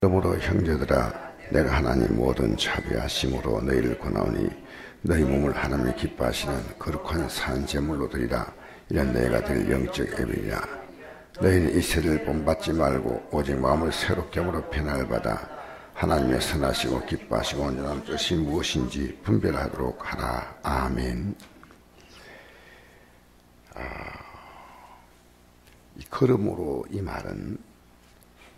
그러므로 형제들아 내가 하나님 모든 자비하심으로 너희를 권하오니 너희 몸을 하나님이 기뻐하시는 거룩한 산 제물로 드리라. 이런 너희가 될 영적 예배이라. 너희는 이 세대를 본받지 말고 오직 마음을 새롭게 함으로 변화를 받아 하나님의 선하시고 기뻐하시고 온전한 뜻이 무엇인지 분별하도록 하라. 아멘. 이 걸음으로 이 말은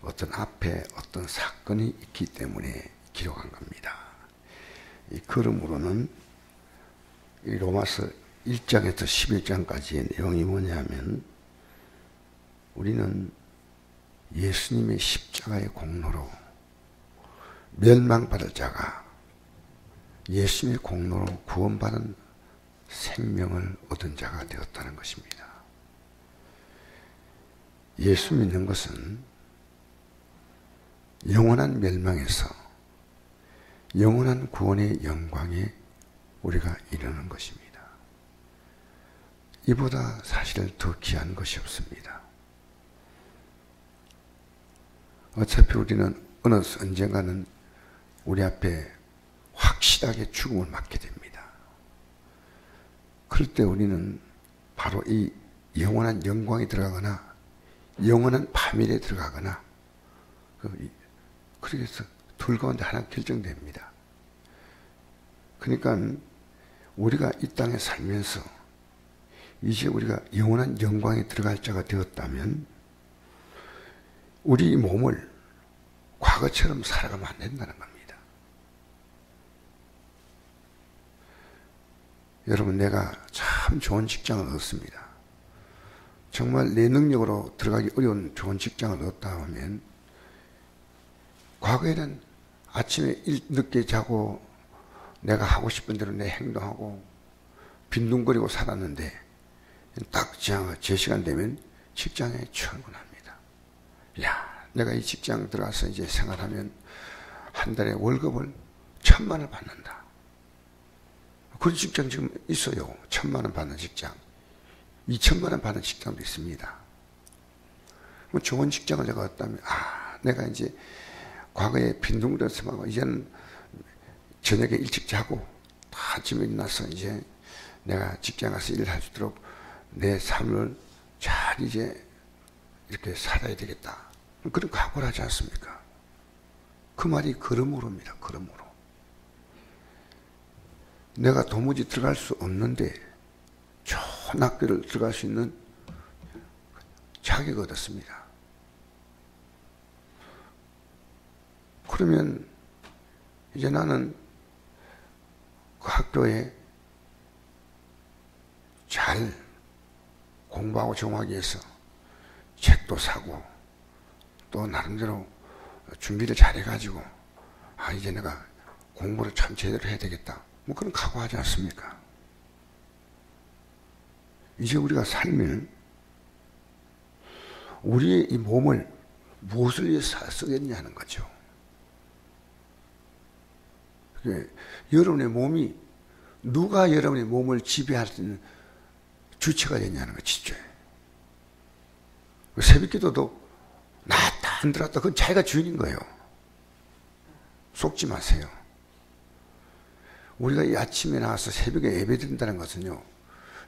어떤 앞에 어떤 사건이 있기 때문에 기록한 겁니다. 이 걸음으로는 이 로마서 1장에서 11장까지의 내용이 뭐냐면 우리는 예수님의 십자가의 공로로 멸망받을 자가 예수님의 공로로 구원받은 생명을 얻은 자가 되었다는 것입니다. 예수 믿는 것은 영원한 멸망에서 영원한 구원의 영광에 우리가 이르는 것입니다. 이보다 사실 더 귀한 것이 없습니다. 어차피 우리는 어느 언젠가는 우리 앞에 확실하게 죽음을 맞게 됩니다. 그럴 때 우리는 바로 이 영원한 영광에 들어가거나 영원한 파멸에 들어가거나 그렇게 해서 둘 가운데 하나 결정됩니다. 그러니까 우리가 이 땅에 살면서 이제 우리가 영원한 영광에 들어갈 자가 되었다면 우리 몸을 과거처럼 살아가면 안 된다는 겁니다. 여러분, 내가 참 좋은 직장을 얻습니다. 정말 내 능력으로 들어가기 어려운 좋은 직장을 얻다 하면 과거에는 아침에 늦게 자고 내가 하고 싶은 대로 내 행동하고 빈둥거리고 살았는데 딱 제 시간 되면 직장에 출근합니다. 야, 내가 이 직장 들어가서 이제 생활하면 한 달에 월급을 1,000만 원 받는다. 그런 직장 지금 있어요. 1,000만 원 받는 직장. 2,000만 원 받는 직장도 있습니다. 뭐 좋은 직장을 내가 얻다면 내가 이제 과거에 빈둥거려서 말고 이제는 저녁에 일찍 자고 아침에 일어나서 이제 내가 직장 가서 일을 할 수 있도록 내 삶을 잘 이제 이렇게 살아야 되겠다. 그런 각오를 하지 않습니까? 그 말이 걸음으로입니다. 걸음으로. 내가 도무지 들어갈 수 없는데 좋은 학교를 들어갈 수 있는 자격을 얻었습니다. 그러면 이제 나는 그 학교에 잘 공부하고 정하기 위해서 책도 사고 또 나름대로 준비를 잘해가지고 이제 내가 공부를 참 제대로 해야 되겠다. 뭐 그런 각오하지 않습니까? 이제 우리가 살면 우리의 이 몸을 무엇을 위해서 쓰겠냐는 거죠. 여러분의 몸이 누가 여러분의 몸을 지배할 수 있는 주체가 되냐는 것이죠. 새벽기도도 나왔다 안 들어왔다 그건 자기가 주인인 거예요. 속지 마세요. 우리가 이 아침에 나와서 새벽에 예배드린다는 것은요,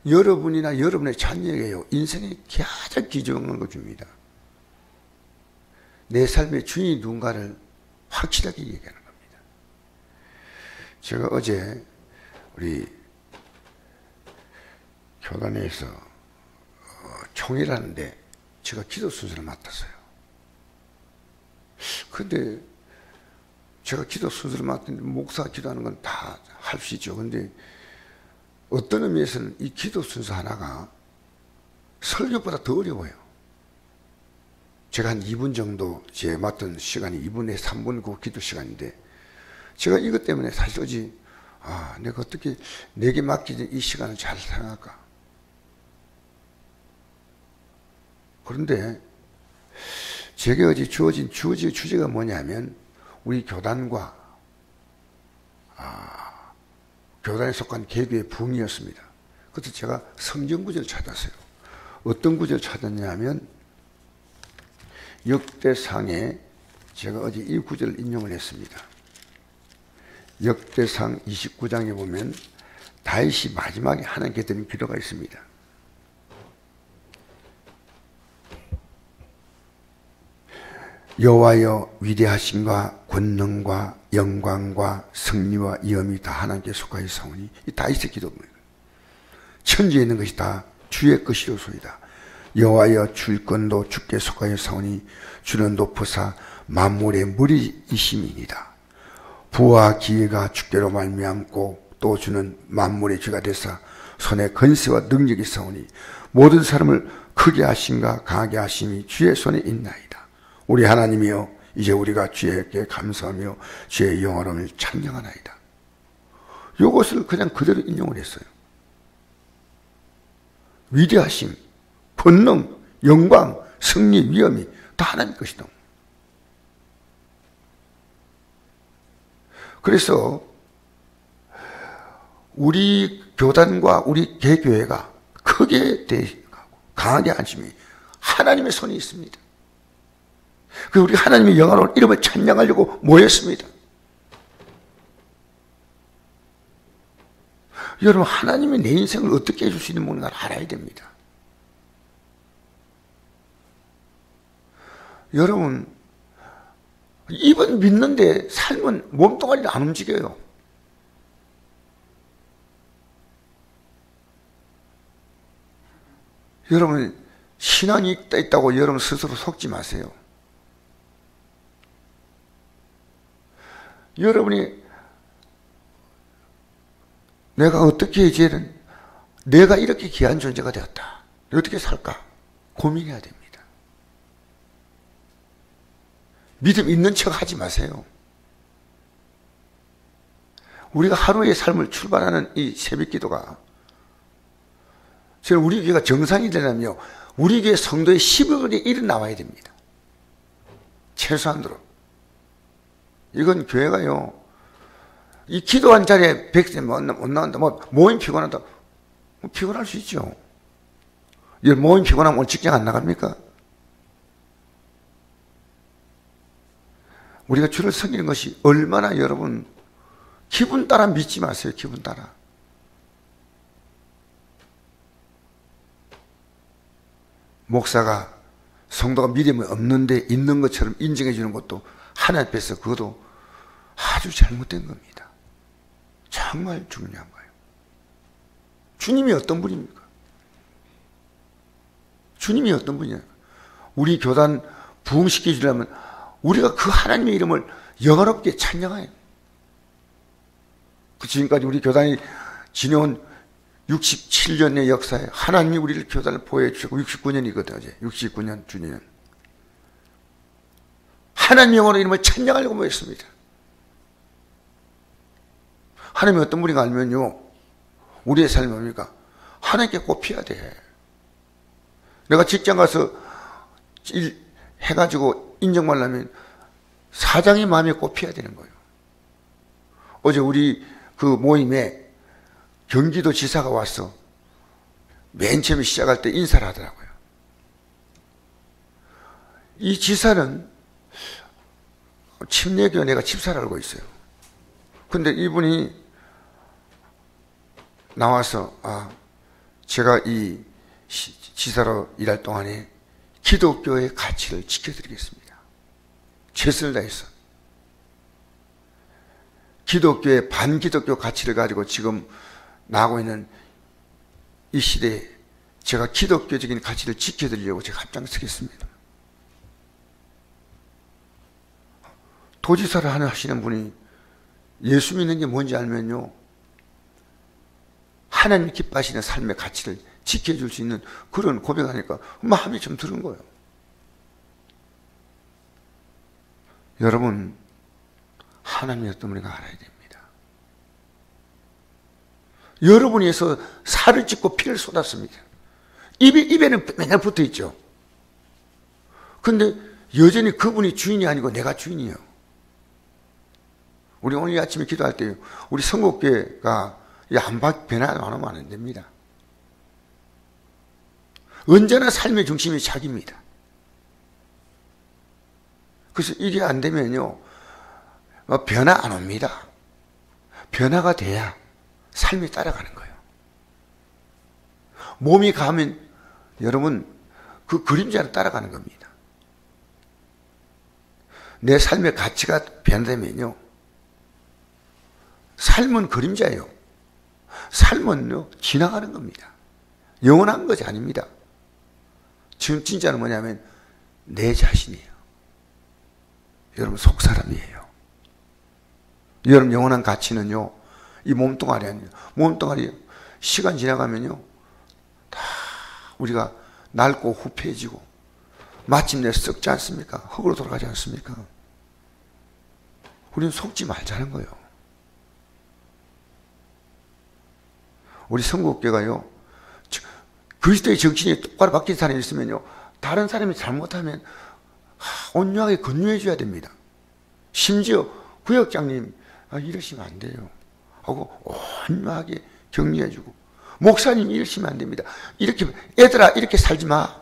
여러분이나 여러분의 자녀에게요 인생의 가장 귀중한 걸 줍니다. 내 삶의 주인이 누군가를 확실하게 얘기하는 겁니다. 제가 어제 우리 교단에서 총회라는데 제가 기도 순서를 맡았어요. 근데 제가 기도 순서를 맡았는데 목사가 기도하는 건 다 할 수 있죠. 근데 어떤 의미에서는 이 기도 순서 하나가 설교보다 더 어려워요. 제가 한 2분 정도 제 맡은 시간이 2분에 3분 그 기도 시간인데 제가 이것 때문에 사실 어제 내가 어떻게 내게 맡기는 이 시간을 잘 사용할까. 그런데 제게 어제 주어진 주제가 뭐냐면 우리 교단과 교단에 속한 개교의 부흥이었습니다. 그래서 제가 성경 구절을 찾았어요. 어떤 구절을 찾았냐면 역대상의 제가 어제 이 구절을 인용을 했습니다. 역대상 29장에 보면 다윗이 마지막에 하나님께 드린 기도가 있습니다. 여호와여, 위대하심과 권능과 영광과 승리와 위엄이 다 하나님께 속하였사오니, 이 다윗의 기도입니다. 천지에 있는 것이 다 주의 것이로소이다. 여호와여, 주권도 주께 속하였사오니 주는 높으사 만물의 머리이심이니이다. 부와 기회가 주께로 말미암고 또 주는 만물의 주가 되사 손에 건세와 능력이 있사오니 모든 사람을 크게 하심과 강하게 하심이 주의 손에 있나이다. 우리 하나님이여, 이제 우리가 주에게 감사하며 주의 영화로움을 찬양하나이다. 이것을 그냥 그대로 인용을 했어요. 위대하심, 권능, 영광, 승리, 위엄이 다 하나님 것이다. 그래서 우리 교단과 우리 개교회가 크게 대하고 강하게 하심이 하나님의 손이 있습니다. 그 우리 하나님의 영화로운 이름을 찬양하려고 모였습니다. 여러분, 하나님이 내 인생을 어떻게 해줄 수 있는 뭔가를 알아야 됩니다. 여러분, 입은 믿는데 삶은 몸뚱아리를 안 움직여요. 여러분, 신앙이 있다고 여러분 스스로 속지 마세요. 여러분이 내가 어떻게 이제는 내가 이렇게 귀한 존재가 되었다, 어떻게 살까 고민해야 됩니다. 믿음 있는 척 하지 마세요. 우리가 하루의 삶을 출발하는 이 새벽 기도가, 저는 우리 교회가 정상이 되려면요, 우리 교회 성도의 10억이 일은 나와야 됩니다. 최소한으로. 이건 교회가요, 이 기도한 자리에 100세 못 나온다, 모임 피곤하다, 피곤할 수 있죠. 모임 피곤하면 오늘 직장 안 나갑니까? 우리가 주를 섬기는 것이 얼마나, 여러분, 기분 따라 믿지 마세요. 기분 따라. 목사가 성도가 믿음이 없는데 있는 것처럼 인정해 주는 것도 하나님 앞에서 그것도 아주 잘못된 겁니다. 정말 중요한 거예요. 주님이 어떤 분입니까? 주님이 어떤 분이냐? 우리 교단 부흥시켜 주려면 우리가 그 하나님의 이름을 영화롭게 찬양해요. 그 지금까지 우리 교단이 지내온 67년의 역사에 하나님이 우리를 교단을 보호해 주셨고, 69년이거든요. 어제 69년 주년. 하나님의 영원한 이름을 찬양하려고 모였습니다. 하나님이 어떤 분인가 알면요, 우리의 삶이 뭡니까? 하나님께 꼽혀야 돼. 내가 직장 가서 일 해가지고 인정받으려면 사장의 마음에 꼽혀야 되는 거예요. 어제 우리 그 모임에 경기도 지사가 와서 맨 처음에 시작할 때 인사를 하더라고요. 이 지사는 침례교, 내가 집사를 알고 있어요. 근데 이분이 나와서, 제가 이 지사로 일할 동안에 기독교의 가치를 지켜드리겠습니다. 최선을 다해서. 기독교의 반기독교 가치를 가지고 지금 나오고 있는 이 시대에 제가 기독교적인 가치를 지켜드리려고 제가 앞장서겠습니다. 도지사를 하시는 분이 예수 믿는 게 뭔지 알면요, 하나님 기뻐하시는 삶의 가치를 지켜줄 수 있는 그런 고백하니까 마음이 좀 드는 거예요. 여러분, 하나님이 어떤 분인가 알아야 됩니다. 여러분이 해서 살을 찢고 피를 쏟았습니다. 입에는 맨날 붙어 있죠. 근데 여전히 그분이 주인이 아니고 내가 주인이에요. 우리 오늘 아침에 기도할 때 우리 선곡교회가 변화 안 하면 안 됩니다. 언제나 삶의 중심이 자기입니다. 그래서 이게 안 되면요, 변화 안 옵니다. 변화가 돼야 삶이 따라가는 거예요. 몸이 가면 여러분 그 그림자로 따라가는 겁니다. 내 삶의 가치가 변되면요, 삶은 그림자예요. 삶은요, 지나가는 겁니다. 영원한 것이 아닙니다. 지금 진짜는 뭐냐면 내 자신이에요. 여러분 속사람이에요. 여러분 영원한 가치는요, 이 몸뚱아리 아니에요. 몸뚱아리 시간 지나가면요, 다 우리가 낡고 후패해지고 마침내 썩지 않습니까? 흙으로 돌아가지 않습니까? 우리는 속지 말자는 거예요. 우리 성국교가요, 그리스도의 정신이 똑바로 바뀐 사람이 있으면요, 다른 사람이 잘못하면 온유하게 권유해 줘야 됩니다. 심지어 구역장님 이러시면 안 돼요 하고 온유하게 격려해 주고, 목사님 이러시면 안 됩니다. 이렇게 애들아 이렇게 살지 마.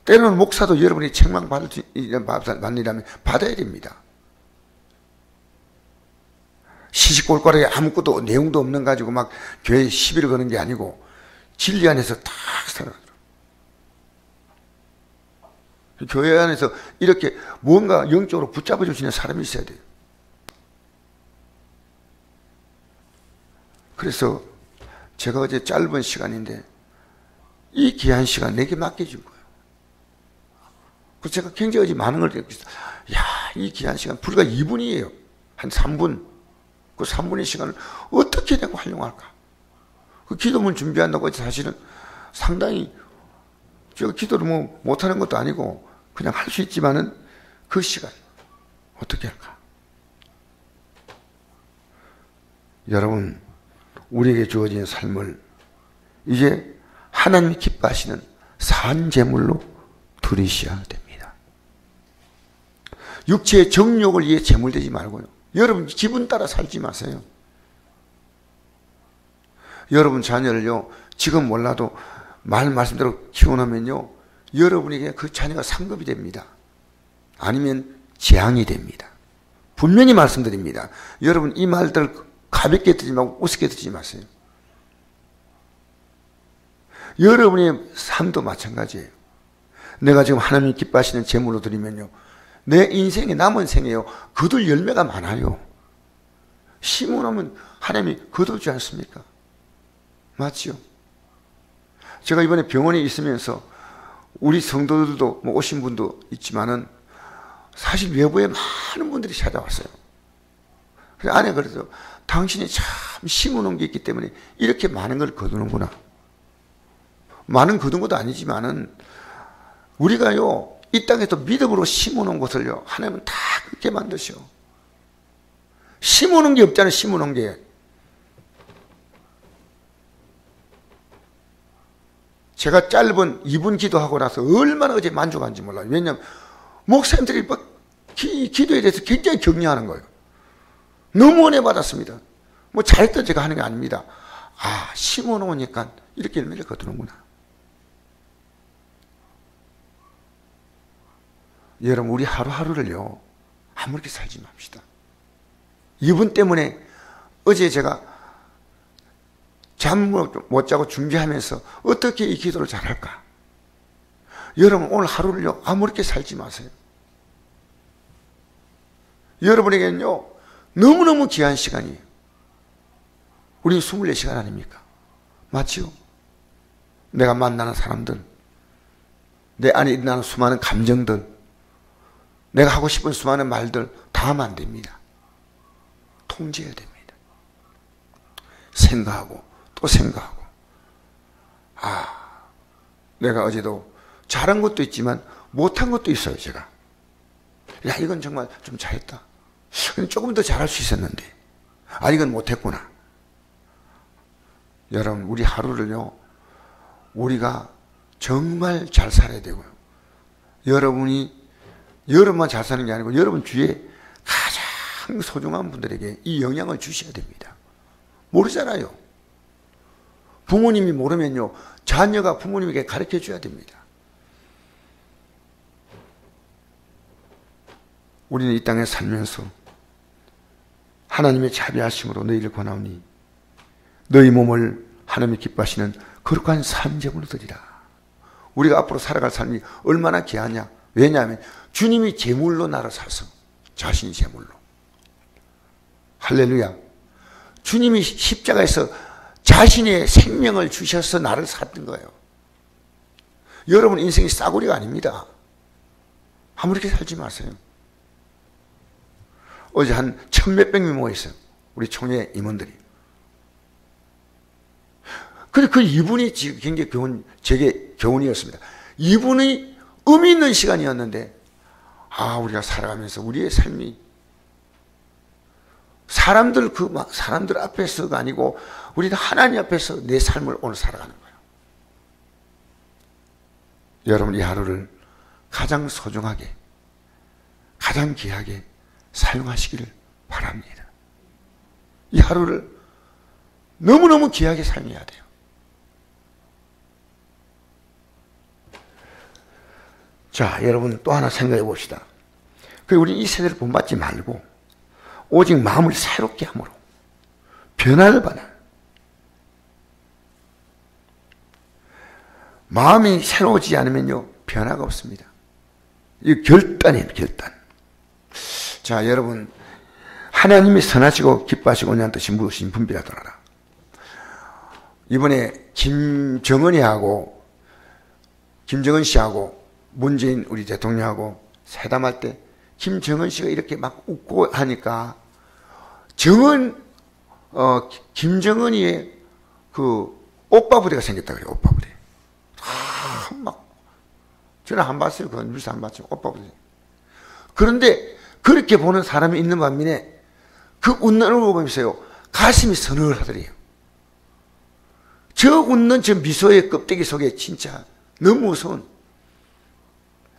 때로는 목사도 여러분이 책망받으라면 받아야 됩니다. 시시콜콜하게 아무것도 내용도 없는 가지고 막 교회에 시비를 거는 게 아니고 진리 안에서 딱 살아가죠. 교회 안에서 이렇게 뭔가 영적으로 붙잡아 주시는 사람이 있어야 돼요. 그래서 제가 어제 짧은 시간인데 이 귀한 시간 내게 맡겨준 거예요. 그래서 제가 굉장히 어제 많은 걸 느꼈어요. 야, 이 귀한 시간 불과 2분이에요. 한 3분. 그 3분의 시간을 어떻게 내가 활용할까? 그 기도문 준비한다고 사실은 상당히 제가 기도를 뭐 못하는 것도 아니고 그냥 할 수 있지만은 그 시간 어떻게 할까? 여러분, 우리에게 주어진 삶을 이제 하나님이 기뻐하시는 산제물로 드리셔야 됩니다. 육체의 정욕을 위해 제물되지 말고요. 여러분 기분 따라 살지 마세요. 여러분 자녀를요, 지금 몰라도 말씀대로 키워놓으면요, 여러분에게 그 자녀가 상급이 됩니다. 아니면 재앙이 됩니다. 분명히 말씀드립니다. 여러분 이 말들 가볍게 듣지 말고 우습게 듣지 마세요. 여러분의 삶도 마찬가지예요. 내가 지금 하나님 기뻐하시는 제물로 드리면요, 내 인생의 남은 생에요, 거둘 열매가 많아요. 심어놓으면 하나님이 거두지 않습니까? 맞죠? 제가 이번에 병원에 있으면서 우리 성도들도 뭐 오신 분도 있지만은 사실 외부에 많은 분들이 찾아왔어요. 그래서 안에 그래서 당신이 참 심어놓은 게 있기 때문에 이렇게 많은 걸 거두는구나. 많은 거둔 것도 아니지만은 우리가요, 이 땅에서 믿음으로 심어놓은 것을요, 하나님은 다 그렇게 만드셔. 심어놓은 게 없잖아요, 심어놓은 게. 제가 짧은 2분 기도하고 나서 얼마나 어제 만족한지 몰라요. 왜냐하면 목사님들이 기도에 대해서 굉장히 격려하는 거예요. 너무 은혜 받았습니다. 뭐 잘했던 제가 하는 게 아닙니다. 아, 심어놓으니까 이렇게 열매를 거두는구나. 여러분, 우리 하루하루를요, 아무렇게 살지 맙시다. 이분 때문에 어제 제가 잠 못 자고 준비하면서 어떻게 이 기도를 잘할까? 여러분, 오늘 하루를요, 아무렇게 살지 마세요. 여러분에게는요, 너무너무 귀한 시간이에요. 우리는 24시간 아닙니까? 맞죠? 내가 만나는 사람들, 내 안에 일어나는 수많은 감정들, 내가 하고 싶은 수많은 말들 다 하면 안 됩니다. 통제해야 됩니다. 생각하고 또 생각하고, 아, 내가 어제도 잘한 것도 있지만 못한 것도 있어요. 제가, 야, 이건 정말 좀 잘했다. 조금 더 잘할 수 있었는데, 아, 이건 못했구나. 여러분, 우리 하루를요, 우리가 정말 잘 살아야 되고요. 여러분만 잘 사는 게 아니고 여러분 주위에 가장 소중한 분들에게 이 영향을 주셔야 됩니다. 모르잖아요. 부모님이 모르면요, 자녀가 부모님에게 가르쳐 줘야 됩니다. 우리는 이 땅에 살면서 하나님의 자비하심으로 너희를 권하오니 너희 몸을 하나님이 기뻐하시는 거룩한 산제물로 드리라. 우리가 앞으로 살아갈 삶이 얼마나 귀하냐. 왜냐하면 주님이 제물로 나를 사서, 자신이 제물로. 할렐루야. 주님이 십자가에서 자신의 생명을 주셔서 나를 샀던 거예요. 여러분 인생이 싸구리가 아닙니다. 아무렇게 살지 마세요. 어제 한 1,000몇백 명 모였어요. 우리 총회 임원들이. 그 이분이 지금 굉장히 제게 교훈이었습니다. 이분이 의미 있는 시간이었는데, 우리가 살아가면서 우리의 삶이 사람들 앞에서가 아니고 우리는 하나님 앞에서 내 삶을 오늘 살아가는 거예요. 여러분 이 하루를 가장 소중하게, 가장 귀하게 사용하시기를 바랍니다. 이 하루를 너무너무 귀하게 사용해야 돼요. 자, 여러분 또 하나 생각해 봅시다. 우리 이 세대를 본받지 말고 오직 마음을 새롭게 함으로 변화를 받아. 마음이 새로워지지 않으면요 변화가 없습니다. 이 결단이에요, 결단. 자, 여러분 하나님이 선하시고 기뻐하시고 오냐는 뜻이 무엇인지 분별하더라. 이번에 김정은 씨하고 문재인 우리 대통령하고 회담할 때 김정은 씨가 이렇게 막 웃고 하니까 김정은이 그 오빠 부대가 생겼다 그래요. 오빠 부대. 저는 안 봤어요. 그건 뉴스 안 봤죠. 오빠 부대. 그런데 그렇게 보는 사람이 있는 반면에 그 웃는 얼굴 보면서요 가슴이 서늘하더래요. 저 웃는 저 미소의 껍데기 속에 진짜 너무 무서운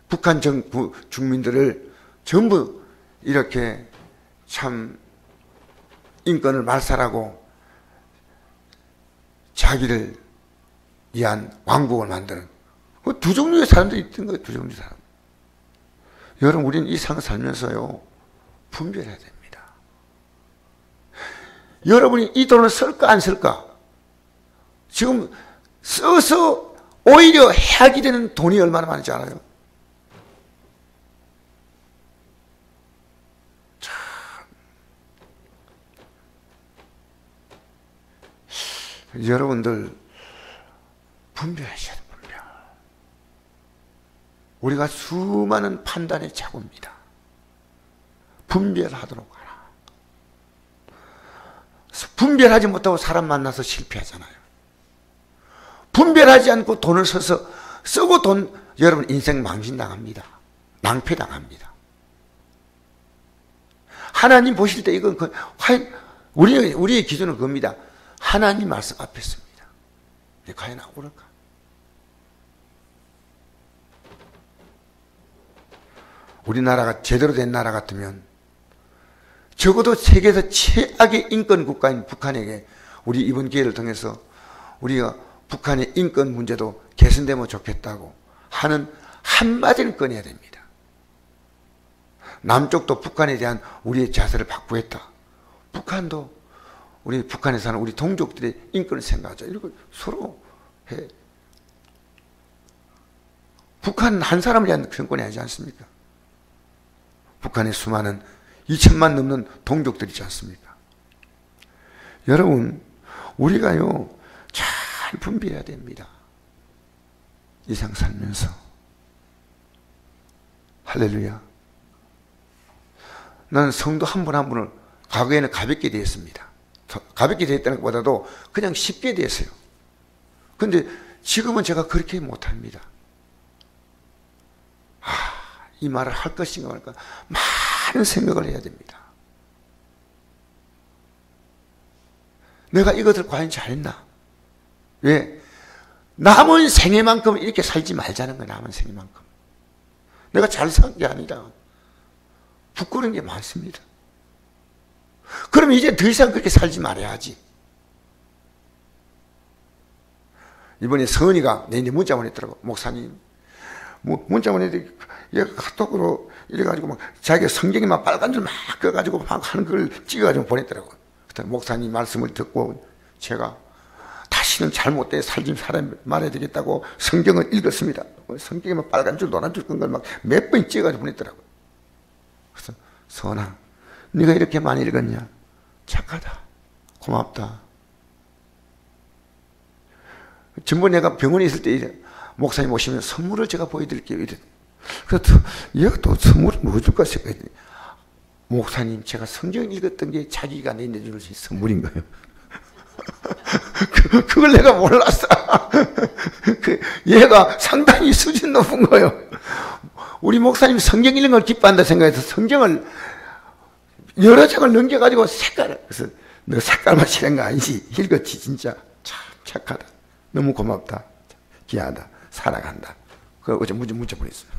북한 정부 국민들을 전부 이렇게 참 인권을 말살하고 자기를 위한 왕국을 만드는 두 종류의 사람들이 있던 거예요. 두 종류의 사람. 여러분 우리는 이 세상 살면서요 분별해야 됩니다. 여러분이 이 돈을 쓸까 안 쓸까? 지금 써서 오히려 해악이 되는 돈이 얼마나 많은지 알아요? 여러분들 분별하셔야 돼요. 분별. 우리가 수많은 판단의 착오입니다. 분별하도록 하라. 분별하지 못하고 사람 만나서 실패하잖아요. 분별하지 않고 돈을 쓰고 여러분 인생 망신당합니다. 낭패당합니다. 하나님 보실 때 이건 우리의 기준은 그겁니다. 하나님 말씀 앞에 있습니다. 과연 그럴까? 우리나라가 제대로 된 나라 같으면 적어도 세계에서 최악의 인권 국가인 북한에게 우리 이번 기회를 통해서 우리가 북한의 인권 문제도 개선되면 좋겠다고 하는 한마디는 꺼내야 됩니다. 남쪽도 북한에 대한 우리의 자세를 바꾸고 했다. 북한도 우리 북한에 사는 우리 동족들의 인권을 생각하자. 이렇게 서로 해. 북한 한 사람을 위한 정권이 아니지 않습니까? 북한에 수많은 2천만 넘는 동족들이 있지 않습니까? 여러분, 우리가요, 잘 분별해야 됩니다. 이 세상 살면서. 할렐루야. 나는 성도 한 분 한 분을 과거에는 가볍게 대했습니다. 가볍게 대했다는 것보다도 그냥 쉽게 대했어요. 근데 지금은 제가 그렇게 못합니다. 이 말을 할 것인가 말까 많은 생각을 해야 됩니다. 내가 이것을 과연 잘했나? 왜? 남은 생애만큼 이렇게 살지 말자는 거야. 남은 생애만큼. 내가 잘 산 게 아니라 부끄러운 게 많습니다. 그럼 이제 더 이상 그렇게 살지 말아야지. 이번에 서은이가 내한테 문자 보냈더라고. 목사님, 문자 보냈더니 얘가 카톡으로 이래가지고 막 자기가 성경에 막 빨간 줄 막 그어가지고 막 하는 걸 찍어가지고 보냈더라고요. 그때 목사님 말씀을 듣고 제가 다시는 잘못된 살림 사람 말해야 되겠다고 성경을 읽었습니다. 성경에 막 빨간 줄 노란 줄 끈 걸 막 몇 번 찍어가지고 보냈더라고요. 그래서 선아, 네가 이렇게 많이 읽었냐? 착하다. 고맙다. 전부 내가 병원에 있을 때 목사님 오시면 선물을 제가 보여드릴게요. 이래. 그래서 얘가 또 선물을 뭐 줄까 생각했더니 목사님 제가 성경 읽었던 게 자기가 내주는 선물인 거예요. 그걸 내가 몰랐어. 얘가 상당히 수준 높은 거예요. 우리 목사님 성경 읽는 걸 기뻐한다 생각해서 성경을 여러 장을 넘겨가지고 그래서 너 색깔만 칠한 거 아니지? 읽었지 진짜. 참 착하다. 너무 고맙다. 귀하다. 사랑한다. 그걸 어제 문자 보냈어요.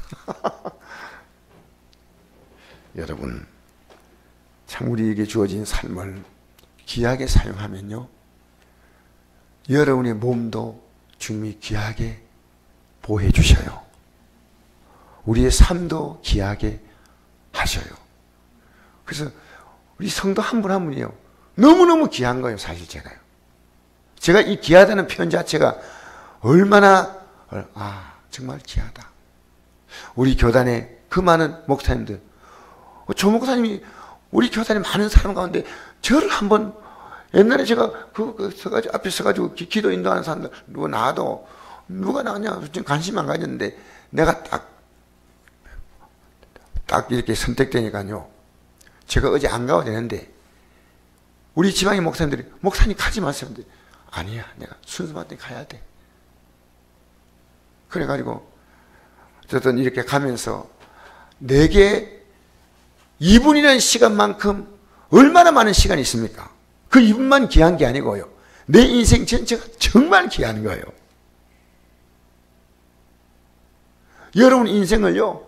여러분, 참 우리에게 주어진 삶을 귀하게 사용하면요, 여러분의 몸도 주님이 귀하게 보호해 주셔요. 우리의 삶도 귀하게 하셔요. 그래서 우리 성도 한 분 한 분이요, 너무너무 귀한 거예요. 사실 제가 이 귀하다는 표현 자체가 얼마나 정말 귀하다. 우리 교단에 그 많은 목사님들, 조 목사님이 우리 교단에 많은 사람 가운데 저를 한번, 옛날에 제가 서가지고 앞에 서가지고 기도 인도하는 사람들 누가 나와도 누가 나왔냐 관심 안 가졌는데 내가 딱 이렇게 선택되니까요, 제가 어제 안 가도 되는데 우리 지방의 목사님들이 목사님 가지 마세요. 근데 아니야, 내가 순서마다 가야 돼. 그래가지고 어쨌든 이렇게 가면서 내게 2분이라는 시간만큼 얼마나 많은 시간이 있습니까? 그 2분만 귀한 게 아니고요, 내 인생 전체가 정말 귀한 거예요. 여러분 인생을요,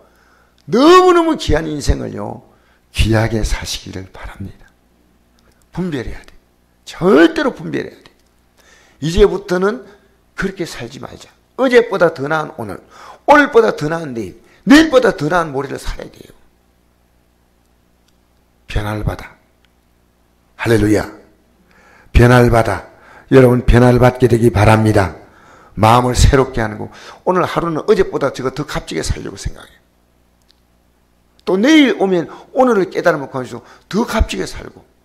너무너무 귀한 인생을요, 귀하게 사시기를 바랍니다. 분별해야 돼. 절대로 분별해야 돼. 이제부터는 그렇게 살지 말자. 어제보다 더 나은 오늘, 오늘보다 더 나은 내일, 내일보다 더 나은 모레를 살아야 돼요. 변화를 받아. 할렐루야. 변화를 받아. 여러분 변화를 받게 되기 바랍니다. 마음을 새롭게 하는 거. 오늘 하루는 어제보다 제가 더 값지게 살려고 생각해요. 또 내일 오면 오늘을 깨달으면 더 값지게 살고.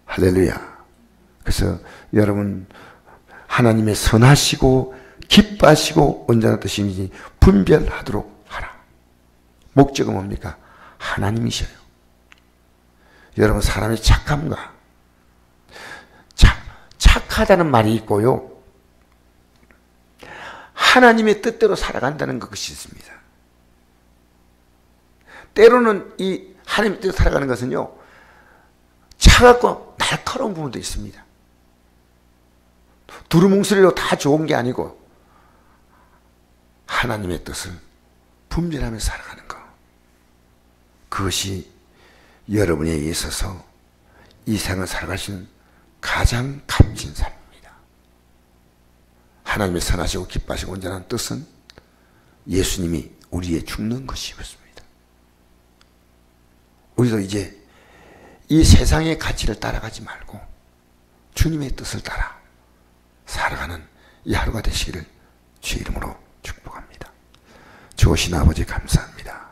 할렐루야. 그래서 여러분 하나님의 선하시고 기뻐하시고 온전한 뜻이니 분별하도록 하라. 목적은 뭡니까? 하나님이셔요. 여러분 사람의 착함과 착하다는 말이 있고요, 하나님의 뜻대로 살아간다는 것이 있습니다. 때로는 이 하나님의 뜻대로 살아가는 것은요, 차갑고 날카로운 부분도 있습니다. 두루뭉술이로 다 좋은 게 아니고 하나님의 뜻을 분별하며 살아가는 것, 그것이 여러분에게 있어서 이 생을 살아가시는 가장 값진 삶입니다. 하나님의 선하시고 기뻐하시고 온전한 뜻은 예수님이 우리의 죽는 것이었습니다. 우리도 이제 이 세상의 가치를 따라가지 말고 주님의 뜻을 따라 살아가는 이 하루가 되시기를 주의 이름으로 축복합니다. 좋으신 아버지 감사합니다.